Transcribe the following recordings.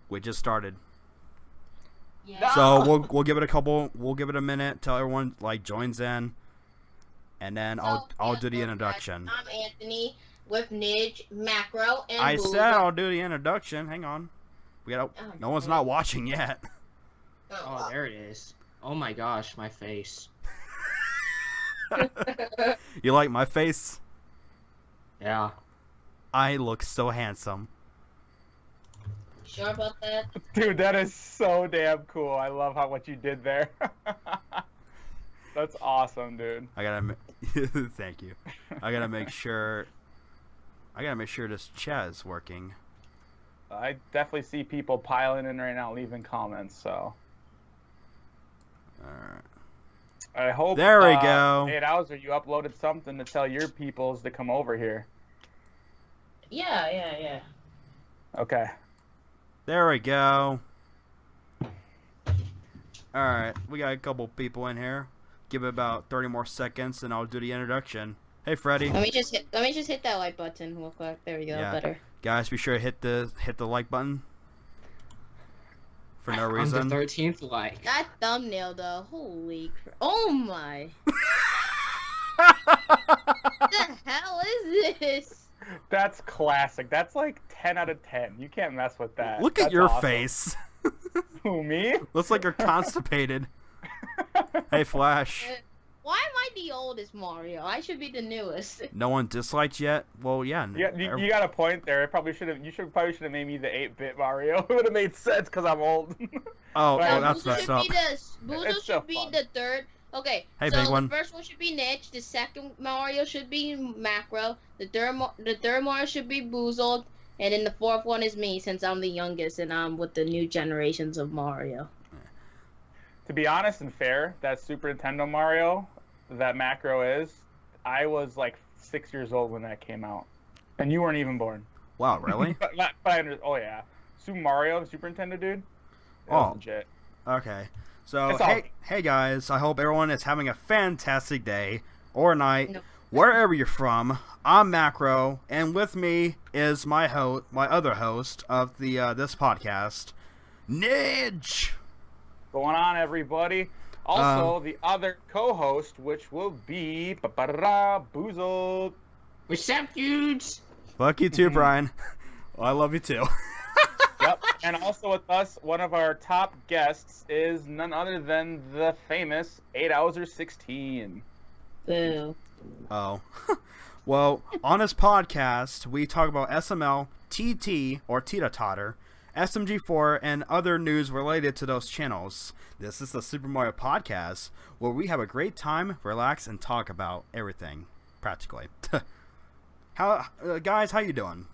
We just started. Yeah. So we'll give it a minute till everyone joins in, and then I'll do the introduction. I'm Anthony with Nidge, Macro, and I Boozled. said I'll do the introduction. Hang on. No one's not watching yet. Oh, there it is. Oh my gosh, my face. You like my face? Yeah. I look so handsome. Sure about that? Dude, that is so damn cool. I love what you did there. That's awesome, dude. Thank you. I gotta make sure this chat is working. I definitely see people piling in right now, leaving comments. So. Alright. I hope. There we go. 8 hours, or you uploaded something to tell your peoples to come over here. Yeah. Okay. There we go. Alright, we got a couple people in here. Give it about 30 more seconds and I'll do the introduction. Hey Freddy. Let me just hit that like button real quick. There we go. Yeah. Better. Guys, be sure to hit the like button. For no reason. On the 13th like. That thumbnail though. Holy crap. Oh my. What the hell is this? That's classic. That's like 10 out of 10. You can't mess with that. Look at That's your awesome. face. Who, me? Looks like you're constipated. Hey Flash. Why am I the oldest Mario? I should be the newest. No one disliked yet? Well, yeah. You got a point there. You probably should have made me the 8-bit Mario. It would have made sense because I'm old. Oh, Well, that's messed up. Boozled It's still should be fun. the third. Okay, Hey, so big one. the first one should be Nidge. The second Mario should be Macro. The third Mario should be Boozled. And then the fourth one is me, since I'm the youngest and I'm with the new generations of Mario. To be honest and fair, that Super Nintendo Mario, that Macro is, I was like 6 years old when that came out. And you weren't even born. Wow, really? Oh yeah. Super Mario, Super Nintendo, dude. That Oh. was legit. Okay. So, It's all- hey guys, I hope everyone is having a fantastic day or night, No. wherever you're from. I'm Macro, and with me is my other host of the this podcast, Nidge. Going on, everybody. Also, the other co-host, which will be Boozled. What's up, dudes? Fuck you too, Brian. Well, I love you too. Yep. And also with us, one of our top guests is none other than the famous 8 Hours or 16. Boo. Oh. Well, on this podcast, we talk about SML, TT, or Teeter Totter, SMG4, and other news related to those channels. This is the Super Mario Podcast, where we have a great time, relax, and talk about everything, practically. Guys, how you doing?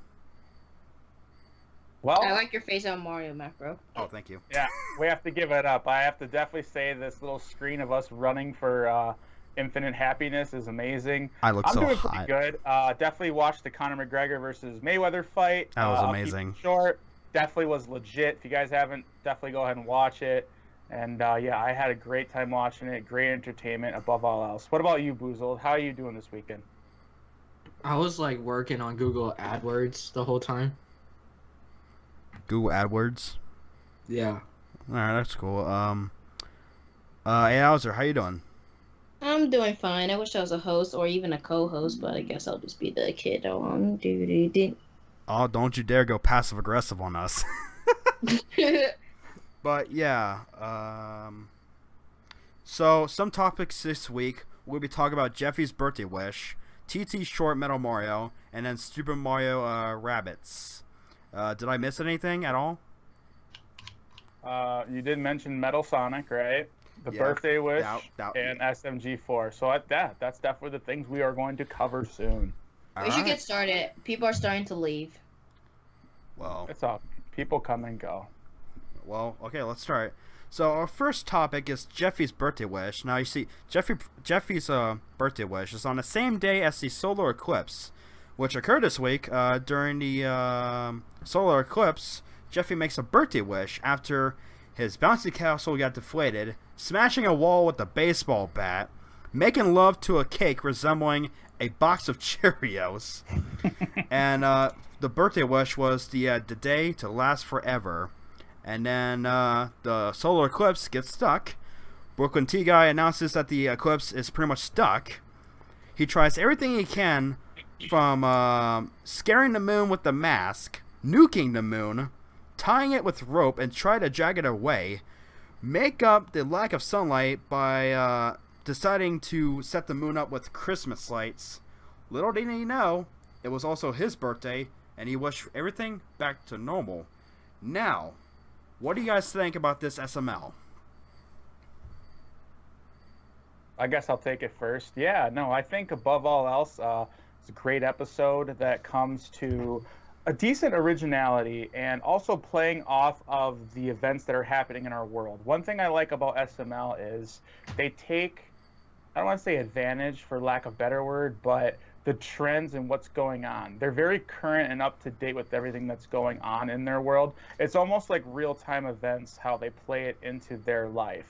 Well, I like your face on Mario, Macro. Oh, thank you. yeah, we have to give it up. I have to definitely say this little screen of us running for infinite happiness is amazing. I look I'm so doing hot. pretty good. Definitely watched the Conor McGregor versus Mayweather fight. That was I'll keep amazing. it short. Definitely was legit. If you guys haven't, definitely go ahead and watch it. And yeah, I had a great time watching it. Great entertainment above all else. What about you, Boozled? How are you doing this weekend? I was like working on Google AdWords the whole time. Google AdWords. Yeah. Alright, that's cool. Hey, Hauser, how you doing? I'm doing fine. I wish I was a host or even a co-host, but I guess I'll just be the kid on duty. Oh, don't you dare go passive aggressive on us. But yeah, so some topics this week. We'll be talking about Jeffy's birthday wish, TT's short Metal Mario, and then Super Mario Rabbids. Did I miss anything at all? You did mention Metal Sonic, right? The Yeah, birthday wish that- and SMG4. So that's definitely the things we are going to cover soon. We should get started. People are starting to leave. Well, It's all people come and go. okay, let's start. So our first topic is Jeffy's birthday wish. Now you see, Jeffy's birthday wish is on the same day as the solar eclipse, which occurred this week. During the solar eclipse, Jeffy makes a birthday wish after his bouncy castle got deflated, smashing a wall with a baseball bat, making love to a cake resembling a box of Cheerios, and the birthday wish was the day to last forever. And then the solar eclipse gets stuck. Brooklyn T Guy announces that the eclipse is pretty much stuck. He tries everything he can, from scaring the moon with the mask, nuking the moon, tying it with rope and try to drag it away, make up the lack of sunlight by deciding to set the moon up with Christmas lights. Little did he know, it was also his birthday, and he wished everything back to normal. Now, what do you guys think about this SML? I guess I'll take it first. Yeah, no, I think above all else, it's a great episode that comes to a decent originality and also playing off of the events that are happening in our world. One thing I like about SML is they take, I don't want to say advantage for lack of a better word, but the trends and what's going on. They're very current and up to date with everything that's going on in their world. It's almost like real-time events, how they play it into their life.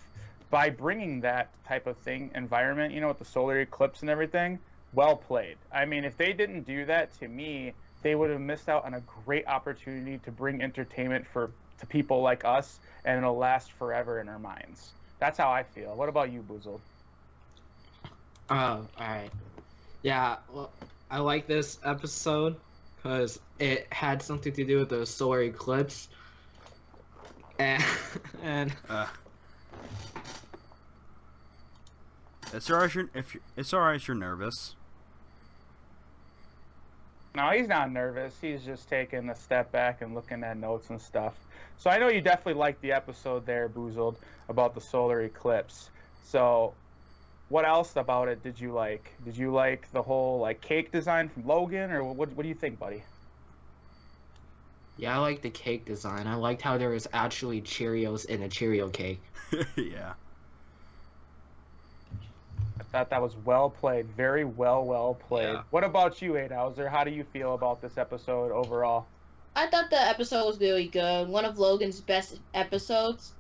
By bringing that type of thing, environment, with the solar eclipse and everything, well played. I mean, if they didn't do that, to me, they would have missed out on a great opportunity to bring entertainment to people like us, and it'll last forever in our minds. That's how I feel. What about you, Boozled? Oh, alright. Yeah, well, I like this episode because it had something to do with the solar eclipse. And It's alright if you're nervous. No, he's not nervous. He's just taking a step back and looking at notes and stuff. So I know you definitely liked the episode there, Boozled, about the solar eclipse. So what else about it did you like? Did you like the whole cake design from Logan, or what do you think, buddy? yeah, I like the cake design. I liked how there was actually Cheerios in a Cheerio cake. Yeah. I thought that was well played. Very well played. Yeah. What about you, Adhauser? How do you feel about this episode overall? I thought the episode was really good. One of Logan's best episodes.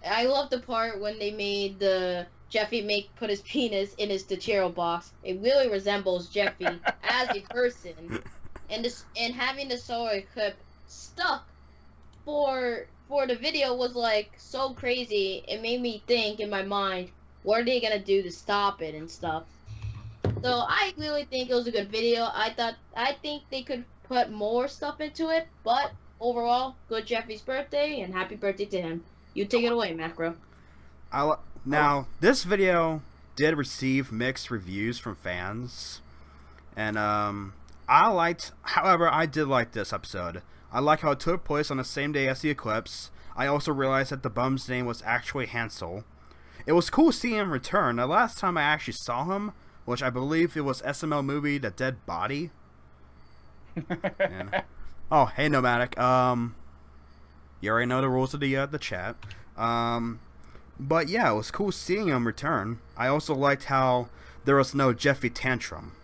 I love the part when they made the Jeffy put his penis in his Cheerio box. It really resembles Jeffy as a person, and having the solar eclipse stuck for the video was so crazy. It made me think in my mind, what are they gonna do to stop it and stuff? So I really think it was a good video. I think they could put more stuff into it, but overall, good Jeffy's birthday and happy birthday to him. You take it away, Macro. Now, this video did receive mixed reviews from fans, and however, I did like this episode. I like how it took place on the same day as the eclipse. I also realized that the bum's name was actually Hansel. It was cool seeing him return. The last time I actually saw him, which I believe it was SML Movie, The Dead Body. And, oh, hey Nomadic. You already know the rules of the chat. But yeah, it was cool seeing him return. I also liked how there was no Jeffy tantrum.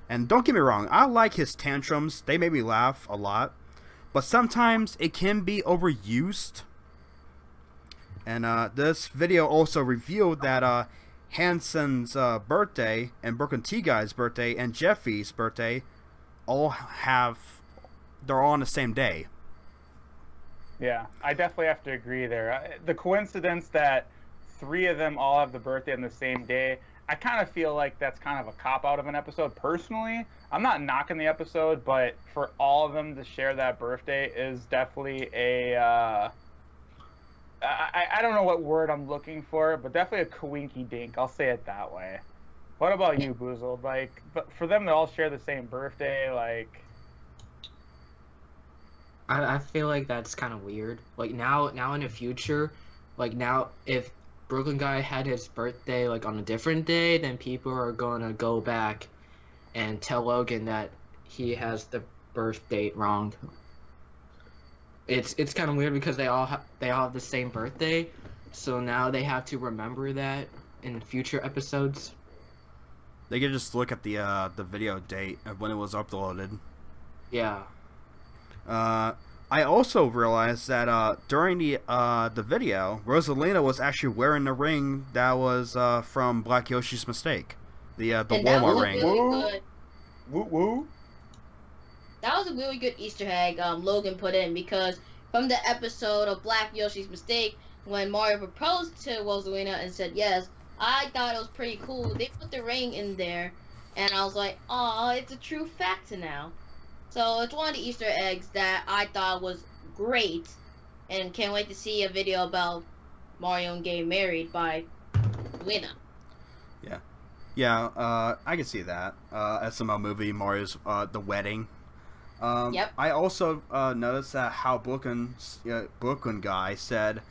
And don't get me wrong, I like his tantrums. They made me laugh a lot. But sometimes it can be overused. And this video also revealed that Hanson's birthday and Brooklyn T Guy's birthday and Jeffy's birthday they're all on the same day. Yeah, I definitely have to agree there. The coincidence that 3 of them all have the birthday on the same day, I kind of feel like that's kind of a cop-out of an episode. Personally, I'm not knocking the episode, but for all of them to share that birthday is definitely I don't know what word I'm looking for, but definitely a coinky dink. I'll say it that way. What about you, Boozled? But for them to all share the same birthday, I feel like that's kind of weird. Now in the future, now if Brooklyn Guy had his birthday on a different day, then people are gonna go back and tell Logan that he has the birth date wrong. It's kind of weird because they all have the same birthday, so now they have to remember that in future episodes. They could just look at the video date of when it was uploaded. Yeah. I also realized that during the video, Rosalina was actually wearing the ring that was from Black Yoshi's Mistake, the Walmart ring. Really good. Woo woo. That was a really good Easter egg Logan put in, because if from the episode of Black Yoshi's Mistake when Mario proposed to Rosalina and said yes. I thought it was pretty cool. They put the ring in there, and I was like, "Oh, it's a true fact now." So it's one of the Easter eggs that I thought was great, and can't wait to see a video about Mario and getting married by Lina. Yeah, I can see that. SML movie, Mario's the wedding. Yep. I also noticed that how Brooklyn guy said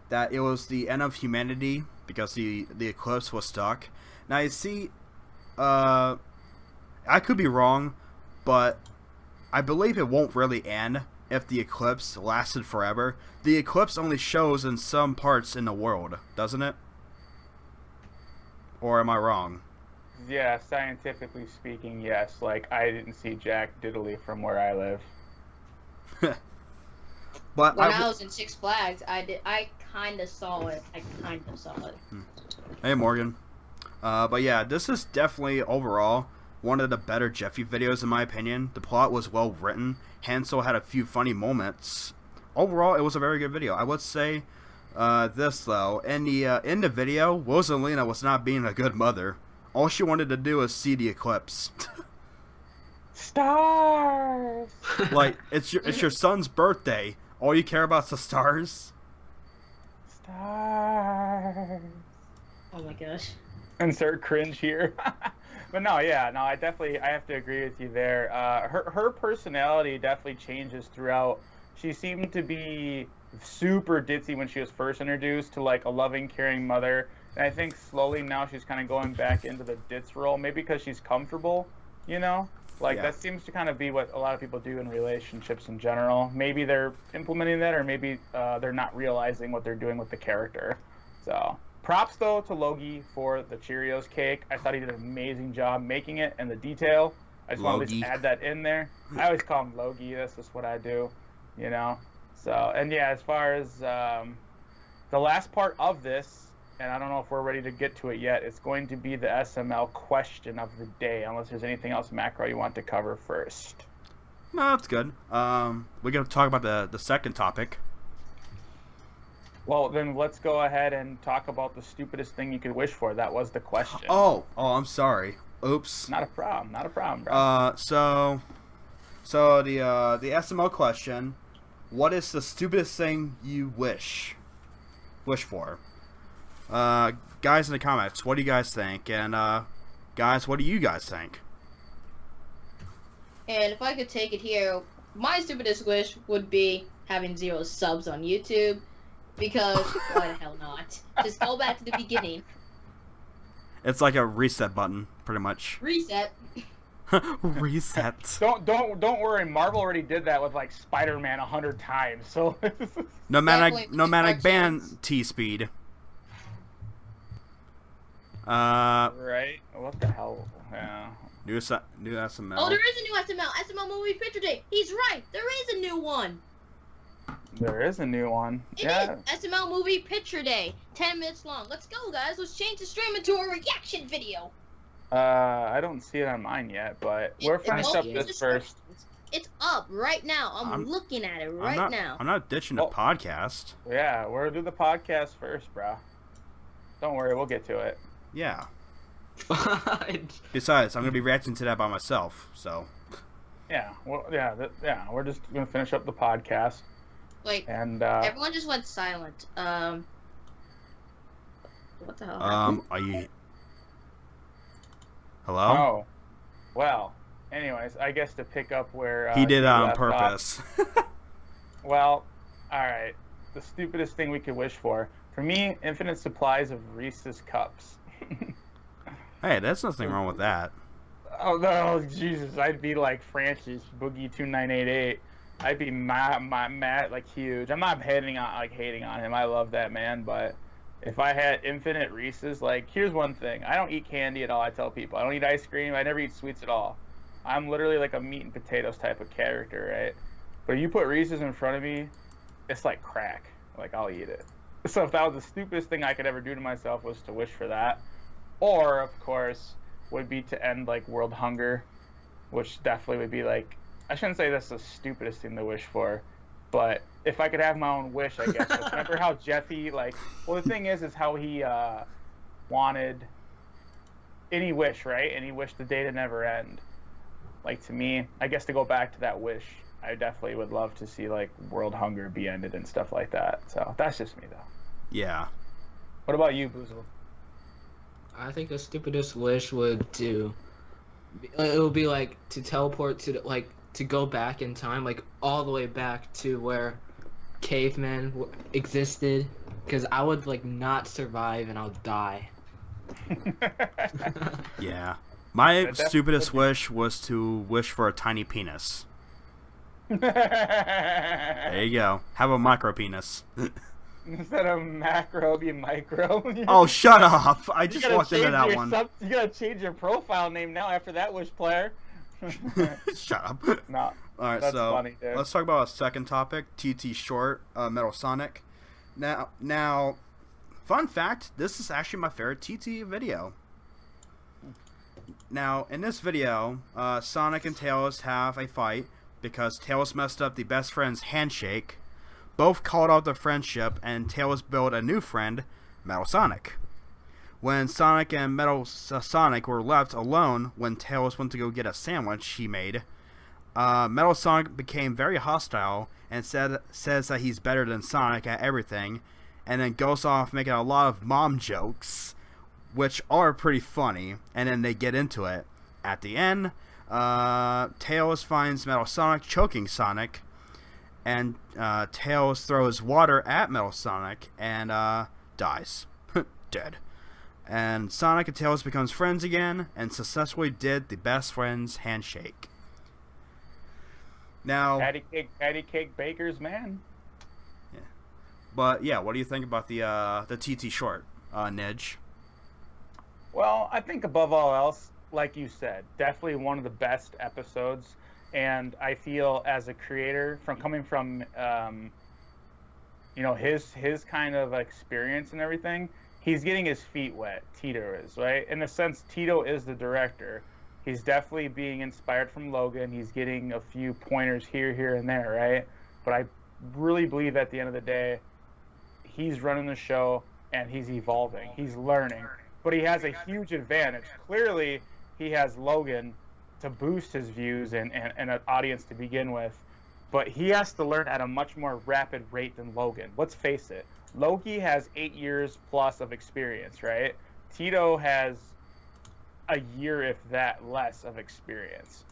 that it was the end of humanity because the eclipse was stuck. Now you see, I could be wrong, but I believe it won't really end if the eclipse lasted forever. The eclipse only shows in some parts in the world, doesn't it? Or am I wrong? Yeah, scientifically speaking, yes. Like, I didn't see Jack Diddley from where I live. But when I was in Six Flags, I kind of saw it. Hey, Morgan. But yeah, this is definitely overall one of the better Jeffy videos in my opinion. The plot was well written. Hansel had a few funny moments. Overall, it was a very good video. I would say this though, in the video, Rosalina was not being a good mother. All she wanted to do was see the eclipse. Stars. Like it's your son's birthday. All you care about is the stars. Stars. Oh my gosh. Insert cringe here. But no, yeah, no, I have to agree with you there. Her personality definitely changes throughout. She seemed to be super ditzy when she was first introduced to like a loving, caring mother. And I think slowly now she's kind of going back into the ditz role, maybe because she's comfortable, you know? Like, that seems to kind of be what a lot of people do in relationships in general. Maybe they're implementing that, or maybe they're not realizing what they're doing with the character. So, props, though, to Logie for the Cheerios cake. I thought he did an amazing job making it and the detail. I just want to just add that in there. I always call him Logie. That's just what I do, you know? So, and yeah, as far as the last part of this, and I don't know if we're ready to get to it yet, it's going to be the SML question of the day, unless there's anything else macro you want to cover first. No, that's good. We're going to talk about the second topic. Well, then let's go ahead and talk about the stupidest thing you could wish for. That was the question. Oh, I'm sorry. Oops. Not a problem, bro. So the SML question, what is the stupidest thing you wish for? Guys in the comments, what do you guys think? And guys, what do you guys think? And if I could take it here, my stupidest wish would be having 0 subs on YouTube, because why the hell not? Just go back to the beginning. It's like a reset button, pretty much. Reset. Reset. Don't worry, Marvel already did that with like Spider-Man 100 times. So nomadic band T-Speed. Right? What the hell? Yeah. New SML. Oh, there is a new SML. SML Movie Picture Day. He's right. There is a new one. There is a new one. It is SML Movie Picture Day. 10 minutes long. Let's go, guys. Let's change the stream into a reaction video. I don't see it on mine yet, but we're finished up this first. It's up right now. I'm looking at it right now. I'm not ditching the podcast. Yeah, we'll do the podcast first, bro. Don't worry, we'll get to it. Yeah. Fine. Besides, I'm gonna be reacting to that by myself, so. Yeah. Well, yeah. We're just gonna finish up the podcast. Like, and everyone just went silent. What the hell? Are you? Hello? Oh. Well. Anyways, I guess to pick up where he did that on purpose. Well, all right. The stupidest thing we could wish for me, infinite supplies of Reese's cups. Hey, there's nothing wrong with that. Oh no, Jesus! I'd be like Francis Boogie 2988. I'd be mad, like huge. I'm not hating on him. I love that man, but if I had infinite Reese's, like, here's one thing: I don't eat candy at all. I tell people I don't eat ice cream. I never eat sweets at all. I'm literally like a meat and potatoes type of character, right? But you put Reese's in front of me, it's like crack. Like, I'll eat it. So if that was the stupidest thing I could ever do to myself, was to wish for that. Or, of course, would be to end, like, world hunger, which definitely would be, like, I shouldn't say that's the stupidest thing to wish for, but if I could have my own wish, I guess. Like, remember how Jeffy, like, well, the thing is how he wanted any wish, right? Any wish the day to never end. Like, to me, I guess to go back to that wish, I definitely would love to see, like, world hunger be ended and stuff like that. So that's just me, though. Yeah. What about you, Boozled? I think the stupidest wish would do. It would be like to teleport to like to go back in time, like all the way back to where cavemen existed, because I would like not survive and I'll die. Yeah. My stupidest wish was to wish for a tiny penis. There you go. Have a micro penis. Instead of macro, be micro. Oh, shut up! I just walked into that one. You gotta change your profile name now after that wish, player. Shut up. No. Alright, that's so funny, dude. let's talk about our second topic, TT Short, Metal Sonic. Now, fun fact, this is actually my favorite TT video. Now, in this video, Sonic and Tails have a fight because Tails messed up the best friend's handshake. Both called out their friendship, and Tails built a new friend, Metal Sonic. When Sonic and Metal Sonic were left alone when Tails went to go get a sandwich he made, Metal Sonic became very hostile and says that he's better than Sonic at everything, and then goes off making a lot of mom jokes, which are pretty funny, and then they get into it. At the end, Tails finds Metal Sonic choking Sonic, and Tails throws water at Metal Sonic and dies. Dead. And Sonic and Tails becomes friends again and successfully did the best friends handshake. Now, patty cake bakers, man. Yeah. But yeah, what do you think about the TT short, Nidge? Well, I think above all else, like you said, definitely one of the best episodes. And I feel as a creator, coming from his kind of experience and everything, he's getting his feet wet. Tito is, right? In a sense, Tito is the director. He's definitely being inspired from Logan. He's getting a few pointers here, and there, right? But I really believe at the end of the day, he's running the show and he's evolving. He's learning. But he has a huge advantage. Clearly, he has Logan to boost his views and an audience to begin with, but he has to learn at a much more rapid rate than Logan. Let's face it, Loki has 8 years plus of experience, right? Tito has a year, if that less, of experience,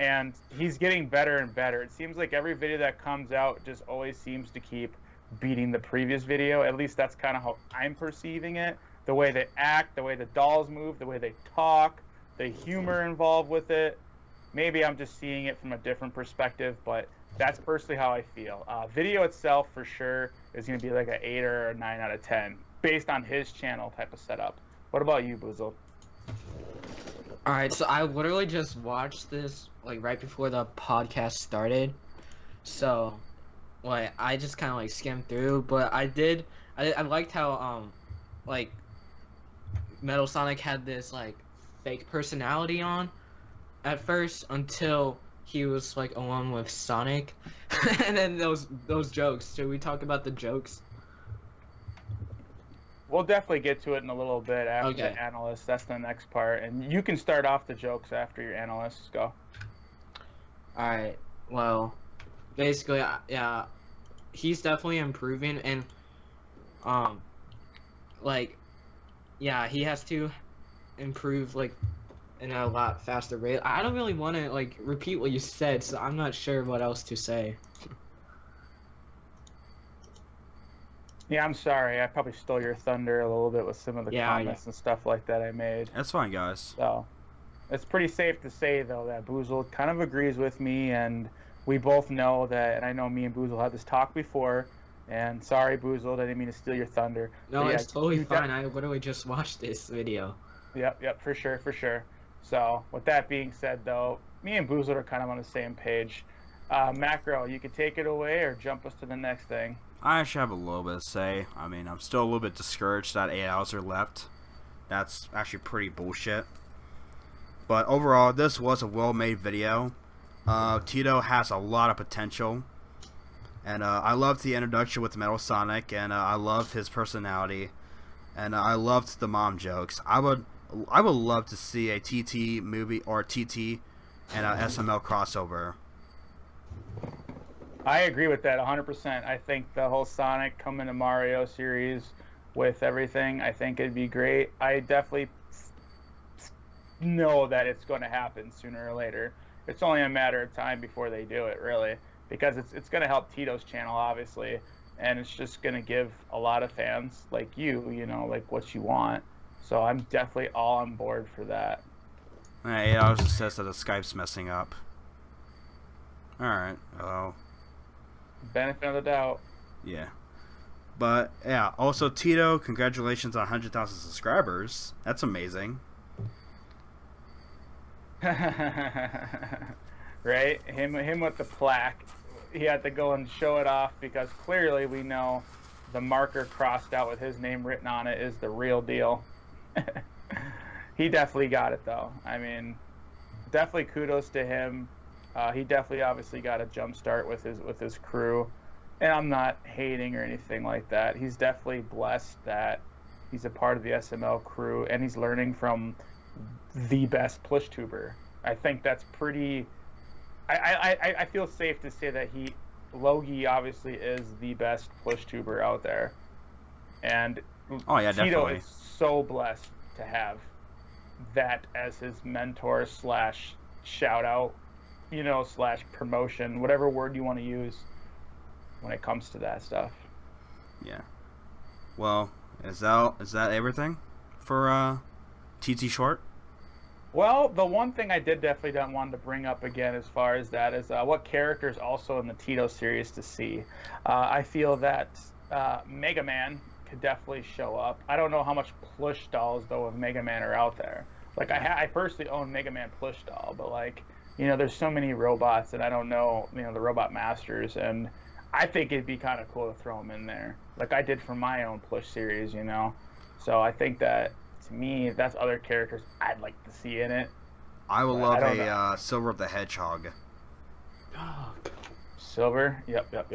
and he's getting better and better. It seems like every video that comes out just always seems to keep beating the previous video. At least that's kind of how I'm perceiving it. The way they act, the way the dolls move, the way they talk, the humor involved with it. Maybe I'm just seeing it from a different perspective, but that's personally how I feel. Video itself, for sure, is going to be like an 8 or a 9 out of 10, based on his channel type of setup. What about you, Boozled? Alright, so I literally just watched this, like, right before the podcast started. So, like, I just kind of, like, skimmed through, but I liked how, Metal Sonic had this, like, fake personality on at first until he was like alone with Sonic. And then those jokes. Should we talk about the jokes? We'll definitely get to it in a little bit after Okay. the analyst. That's the next part, and you can start off the jokes after your analysts go. Alright, well, basically, yeah, he's definitely improving, and yeah, he has to improve like in a lot faster rate. I don't really want to like repeat what you said, so I'm not sure what else to say. Yeah, I'm sorry. I probably stole your thunder a little bit with some of the comments and stuff like that I made. That's fine, guys. So, it's pretty safe to say, though, that Boozled kind of agrees with me, and we both know that, and I know me and Boozled had this talk before, and sorry, Boozled, I didn't mean to steal your thunder. No, But it's totally fine. I literally just watched this video. Yep, for sure. So, with that being said, though, me and Boozled are kind of on the same page. Macro, you can take it away or jump us to the next thing. I actually have a little bit to say. I mean, I'm still a little bit discouraged that 8 hours are left. That's actually pretty bullshit. But overall, this was a well-made video. Tito has a lot of potential. And I loved the introduction with Metal Sonic, and I loved his personality, and I loved the mom jokes. I would love to see a TT movie or TT and a SML crossover. I agree with that 100%. I think the whole Sonic coming to Mario series with everything, I think it'd be great. I definitely know that it's going to happen sooner or later. It's only a matter of time before they do it, really, because it's going to help Tito's channel, obviously, and it's just going to give a lot of fans like you know, like what you want. So I'm definitely all on board for that. It also says that the Skype's messing up. Alright, oh. Benefit of the doubt. Yeah. But, yeah, also Tito, congratulations on 100,000 subscribers. That's amazing. Right? Him with the plaque. He had to go and show it off because clearly we know the marker crossed out with his name written on it is the real deal. He definitely got it, though. I mean, definitely kudos to him. He definitely obviously got a jump start with his crew, and I'm not hating or anything like that. He's definitely blessed that he's a part of the SML crew, and he's learning from the best plush tuber. I think that's pretty. I feel safe to say that Logie obviously is the best plush tuber out there, and oh yeah, Tito definitely. is so blessed to have that as his mentor / shout out, you know, / promotion, whatever word you want to use when it comes to that stuff. Yeah. Well, is that everything for TT Short? Well, the one thing I did definitely don't want to bring up again as far as that is what characters also in the Tito series to see. I feel that Mega Man could definitely show up. I don't know how much plush dolls though of Mega Man are out there. Like I personally own Mega Man plush doll, but like, you know, there's so many robots and I don't know, you know, the robot masters, and I think it'd be kind of cool to throw them in there, like I did for my own plush series, you know. So I think that to me, that's other characters I'd like to see in it. I would love a Silver the Hedgehog. Oh, Silver? Yep.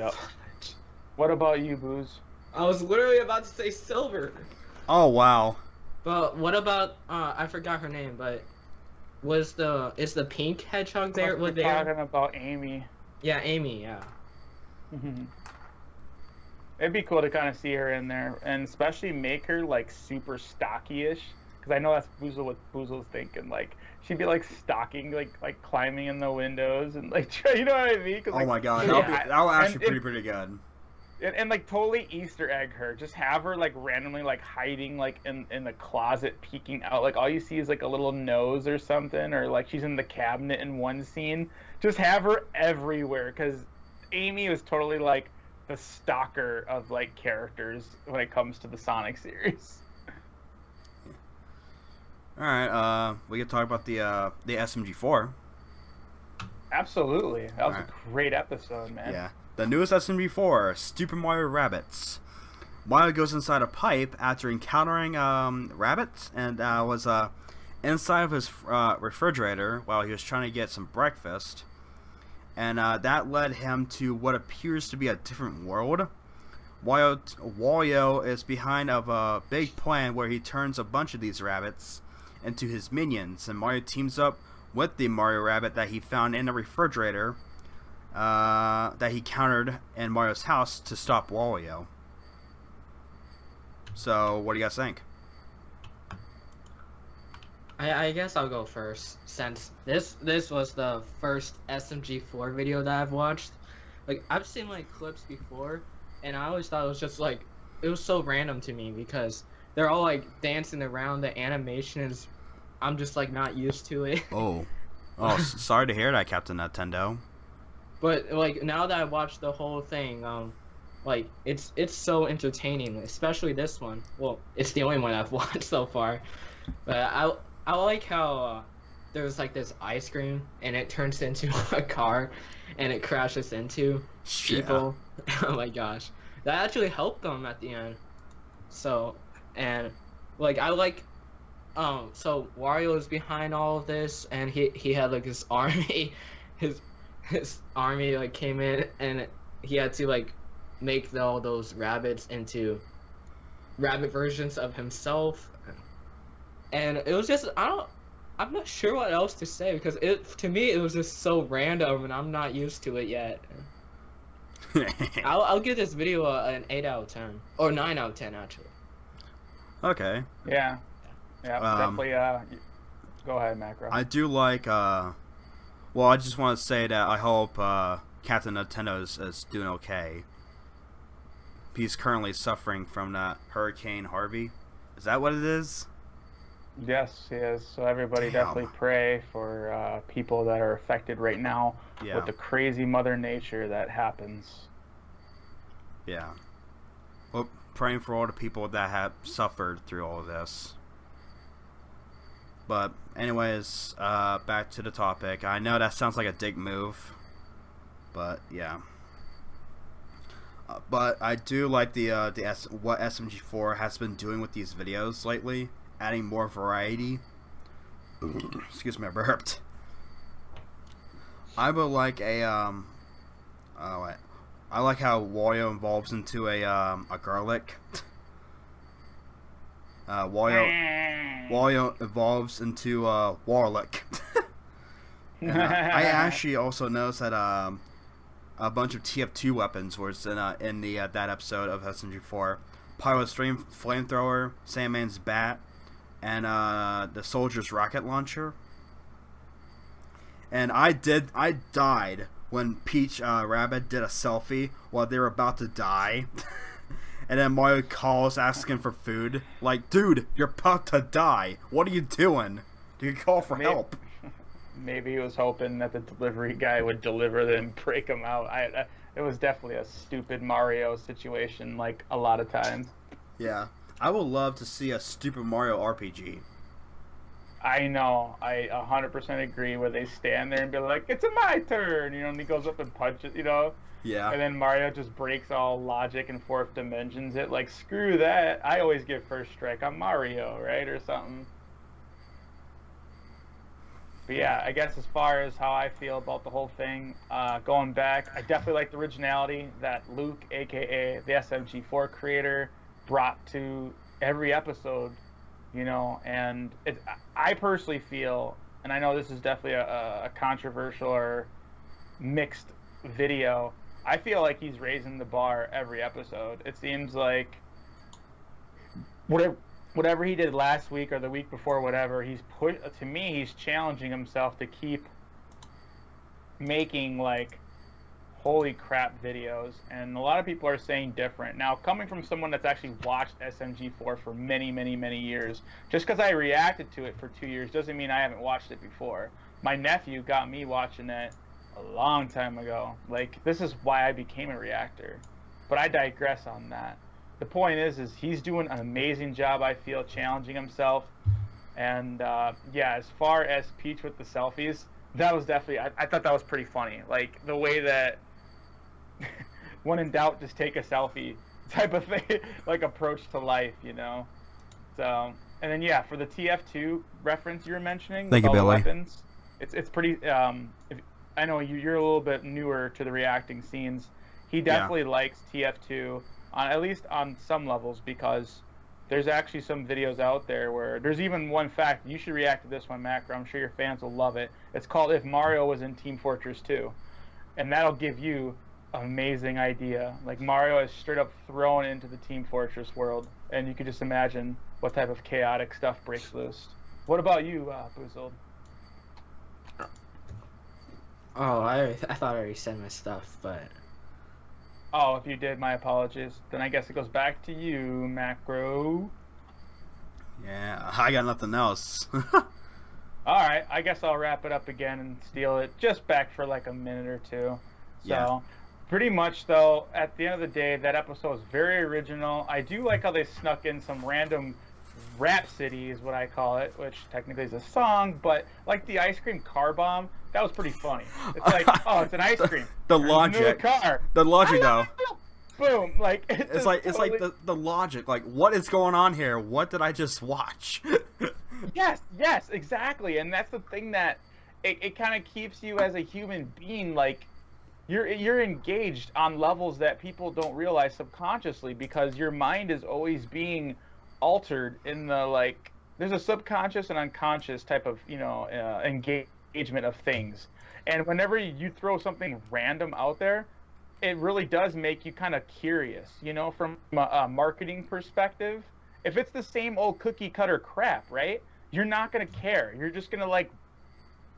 What about you, Booz? I was literally about to say Silver. Oh wow. But what about I forgot her name, but is the pink hedgehog there? We're talking about Amy. Yeah, Amy. Yeah. It'd be cool to kind of see her in there, and especially make her like super stocky-ish, because I know that's what Boozled's thinking. Like she'd be like stocking, like climbing in the windows, and like you know what I mean? Oh my god, that would actually pretty good. And like totally Easter egg her. Just have her like randomly like hiding like in the closet, peeking out. Like all you see is like a little nose or something, or like she's in the cabinet in one scene. Just have her everywhere, because Amy was totally like the stalker of like characters when it comes to the Sonic series. All right, we can talk about the SMG4. Absolutely, that was a great episode, man. Yeah. The newest SMG4, Super Mario Rabbids. Mario goes inside a pipe after encountering rabbits, and was inside of his refrigerator while he was trying to get some breakfast. And that led him to what appears to be a different world. Wario is behind of a big plan where he turns a bunch of these rabbits into his minions, and Mario teams up with the Mario Rabbit that he found in the refrigerator that he countered in Mario's house to stop Wario. So, what do you guys think? I guess I'll go first, since this was the first SMG4 video that I've watched. Like, I've seen like clips before, and I always thought it was just like, it was so random to me because they're all like dancing around. The animation is, I'm just like not used to it. Oh, sorry to hear that, Captain Nintendo. But like now that I watched the whole thing, like it's so entertaining, especially this one. Well, it's the only one I've watched so far. But I like how there's like this ice cream and it turns into a car and it crashes into people. Oh my gosh, that actually helped them at the end. So, and like I like so Wario is behind all of this, and he had like his army, his army like came in, and he had to like make all those rabbits into rabbit versions of himself, and it was just I'm not sure what else to say because to me it was just so random and I'm not used to it yet. I'll give this video an 8 out of 10 or 9 out of 10 actually. Okay. Yeah, definitely. Go ahead, Macro. I do like. Well, I just want to say that I hope Captain Nintendo is doing okay. He's currently suffering from that Hurricane Harvey. Is that what it is? Yes, he is. So everybody Damn. definitely pray for people that are affected right now Yeah. with the crazy Mother Nature that happens. Yeah. Well, praying for all the people that have suffered through all of this. But anyways, back to the topic. I know that sounds like a dick move, but yeah. But I do like what SMG4 has been doing with these videos lately, adding more variety. Excuse me, I burped. I would like I like how Wario evolves into a garlic. Wario evolves into Warlick. I actually also noticed that a bunch of TF2 weapons was in that episode of SMG4. Pilot's flamethrower, Sandman's bat, and the soldier's rocket launcher. And I died when Peach Rabbit did a selfie while they were about to die. And then Mario calls asking for food. Like, dude, you're about to die. What are you doing? Do you call for help? Maybe he was hoping that the delivery guy would deliver them and break them out. It was definitely a stupid Mario situation, like a lot of times. Yeah. I would love to see a Super Mario RPG. I know. I 100% agree where they stand there and be like, it's my turn, and he goes up and punches, Yeah. And then Mario just breaks all logic and fourth dimensions it. Like, screw that. I always get first strike. I'm Mario, right? Or something. But yeah, I guess as far as how I feel about the whole thing, going back, I definitely like the originality that Luke, a.k.a. the SMG4 creator, brought to every episode, and I personally feel, and I know this is definitely a controversial or mixed video, I feel like he's raising the bar every episode. It seems like whatever he did last week or the week before, whatever, he's challenging himself to keep making like holy crap videos, and a lot of people are saying different. Now, coming from someone that's actually watched SMG4 for many, many, many years, just because I reacted to it for 2 years doesn't mean I haven't watched it before. My nephew got me watching it a long time ago. Like, this is why I became a reactor. But I digress on that. The point is he's doing an amazing job, I feel, challenging himself. And yeah, as far as Peach with the selfies, that was definitely, I thought that was pretty funny. Like, the way that when in doubt, just take a selfie type of thing, like approach to life, So, and then yeah, for the TF2 reference you were mentioning, thank you, all the Billy. weapons, it's pretty. I know you're a little bit newer to the reacting scenes. He definitely likes TF2 at least on some levels, because there's actually some videos out there where there's even one fact. You should react to this one, Macro. I'm sure your fans will love it. It's called If Mario Was in Team Fortress 2, and that'll give you an amazing idea. Like, Mario is straight up thrown into the Team Fortress world, and you can just imagine what type of chaotic stuff breaks loose. What about you, Boozled? Oh, I thought I already said my stuff, but... Oh, if you did, my apologies. Then I guess it goes back to you, Macro. Yeah, I got nothing else. Alright, I guess I'll wrap it up again and steal it just back for like a minute or two. Yeah. Pretty much, though, at the end of the day, that episode was very original. I do like how they snuck in some random rhapsody, is what I call it, which technically is a song, but like the ice cream car bomb, that was pretty funny. It's like, oh, it's an ice cream. The There's logic. no car. The logic, though. Boom! Like, It's like the logic. Like, what is going on here? What did I just watch? Yes, exactly. And that's the thing that it kind of keeps you as a human being, like, you're engaged on levels that people don't realize subconsciously, because your mind is always being altered in the, like, there's a subconscious and unconscious type of, engagement of things. And whenever you throw something random out there, it really does make you kind of curious, from a marketing perspective. If it's the same old cookie cutter crap, right? You're not going to care. You're just going to, like,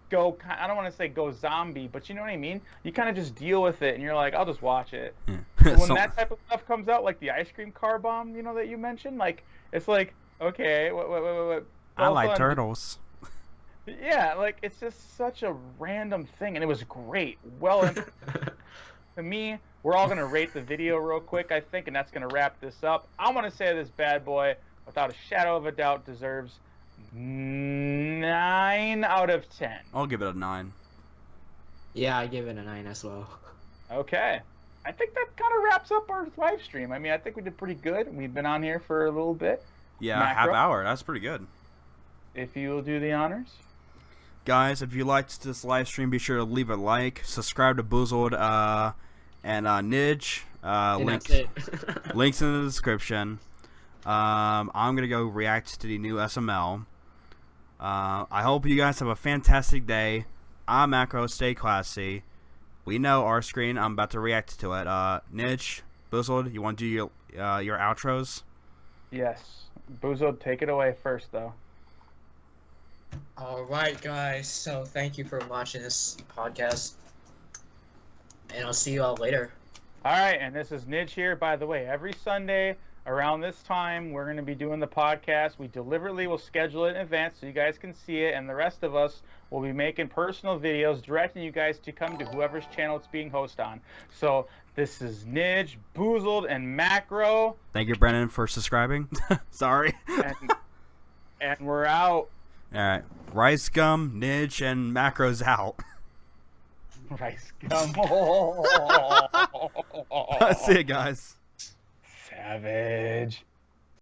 go, I don't want to say go zombie, but you know what I mean? You kind of just deal with it, and you're like, I'll just watch it. Yeah. But when that type of stuff comes out, like the ice cream car bomb, that you mentioned, like, it's like, okay, what? I like fun. turtles. Yeah, like, it's just such a random thing, and it was great. Well, to me, we're all going to rate the video real quick, I think, and that's going to wrap this up. I'm going to say this bad boy, without a shadow of a doubt, deserves 9 out of 10. I'll give it a 9. Yeah, I give it a 9 as well. Okay. I think that kind of wraps up our live stream. I mean, I think we did pretty good. We've been on here for a little bit. Yeah, Macro, half hour. That's pretty good. if you will do the honors. Guys, if you liked this live stream, be sure to leave a like, subscribe to Boozled, and Nidge. And that's it. Links in the description. I'm gonna go react to the new SML. I hope you guys have a fantastic day. I'm Macro, stay classy. We know our screen. I'm about to react to it. Nidge, Boozled, you want to do your outros? Yes. Boozled, take it away first, though. Alright, guys. So, thank you for watching this podcast. And I'll see you all later. Alright, and this is Nidge here. By the way, every Sunday around this time, we're going to be doing the podcast. We deliberately will schedule it in advance so you guys can see it, and the rest of us will be making personal videos directing you guys to come to whoever's channel it's being hosted on. So, this is Nidge, Boozled, and Macro. Thank you, Brennan, for subscribing. Sorry. And we're out. Alright. Rice Gum, Nidge, and Macro's out. Rice gum. See you guys. Savage.